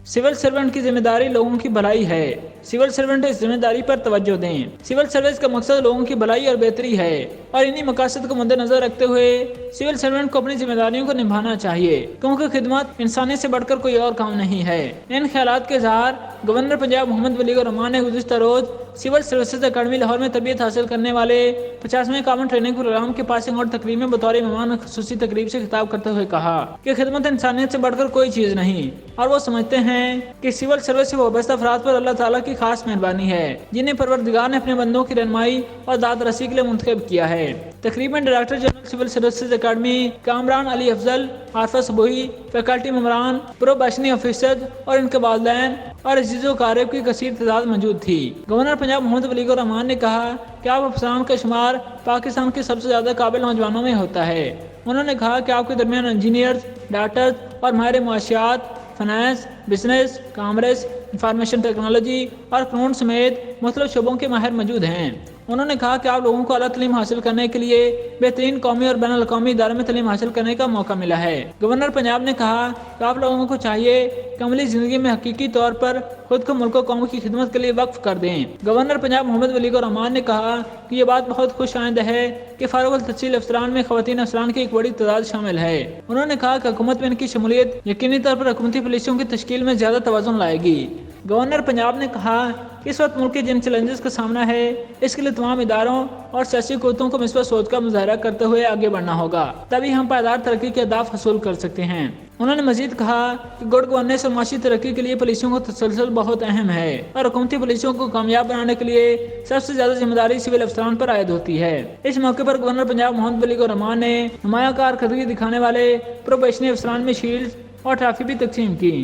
Civil servant की जिम्मेदारी लोगों की भलाई है। सिविल सर्वेंट इस जिम्मेदारी पर तवज्जो दें। सिविल सर्विस का मकसद लोगों की भलाई और बेहतरी है और इन्हीं मकासद को मद्देनजर रखते हुए सिविल सर्वेंट को अपनी जिम्मेदारियों को निभाना चाहिए, क्योंकि खिदमत इंसानियत से बढ़कर कोई और काम नहीं है। इन ख्यालात के इज़हार गवर्नर पंजाब मोहम्मद वलीउर रहमान ने गुज़िश्ता रोज सिविल सर्विसेज अकादमी लाहौर में तरबियत हासिल करने वाले 50वें कॉमन ट्रेनिंग प्रोग्राम के पासिंग आउट तकरीब में बतौर मेहमान खुसूसी तकरीब से खिताब करते हुए कहा कि खिदमत इंसानियत से बढ़कर कोई चीज़ नहीं और वो समझते हैं कि सिविल सर्विस से वाबस्ता अफराद पर अल्लाह ताला की खास मेहरबानी है, जिन्हें परवरदिगार ने अपने बंदों की रहनुमाई और दाद रसी के लिए मुंतखब किया है। तकरीब में director general civil services academy Kamran Ali Afzal, Arfa Sabohi, faculty मेंबरान, प्रोबेशनरी ऑफिसर और इनके वालिदैन और अजीज़ो कारब की कसीर तादाद मौजूद थी। गवर्नर पंजाब मोहम्मद वलीउर रहमान ने कहा कि आप अफसरान का शुमार पाकिस्तान के सबसे ज़्यादा काबिल नौजवानों में होता है। उन्होंने कहा कि आपके दरमियान इंजीनियर्स, डॉक्टर्स और माहिर मुआशियात, finance, business, commerce, information technology और कानून समेत मुख्तलिफ शोबों के माहिर मौजूद हैं। उन्होंने कहा कि आप लोगों को अला तालीम हासिल करने के लिए बेहतरीन कौमी और बैनुल अक़वामी इदारे में तालीम हासिल करने का मौका मिला है। गवर्नर पंजाब ने कहा कि आप लोगों को चाहिए कि अमली ज़िंदगी में हकीकी तौर पर खुद को मुल्क कौम की खिदमत के लिए वक्फ कर दें। गवर्नर पंजाब मोहम्मद वलीउर रहमान ने कहा कि ये बात बहुत खुश आइंद है कि फारुक़ तहसील अफसरान में ख़वातीन अफसरान की एक बड़ी तादाद शामिल है। उन्होंने कहा कि हुकूमत में इनकी शमूलियत यकीनी तौर पर हुकूमती पुलिसों की तश्कील में ज़्यादा तवाज़ुन लाएगी। गवर्नर पंजाब ने कहा कि इस वक्त मुल्क के जिन चैलेंजेस का सामना है, इसके लिए तमाम इदारों और सियासी क़ुव्वतों को मिसबत सोच का मुज़ाहरा करते हुए आगे बढ़ना होगा, तभी हम पायदार तरक्की के अहदाफ हासिल कर सकते हैं। उन्होंने मजीद कहा कि गुड गवर्नेंस और माशी तरक्की के लिए पुलिसों का तसलसल बहुत अहम है और हुकूमती पुलिसों को कामयाब बनाने के लिए सबसे ज़्यादा जिम्मेदारी सिविल अफसरान पर आयद होती है। इस मौके पर गवर्नर पंजाब मोहम्मद वलीउर रहमान ने नुमाया कारकर्दगी दिखाने वाले प्रोबेशनरी अफसरान में शील्ड और ट्रॉफी भी तकसीम की।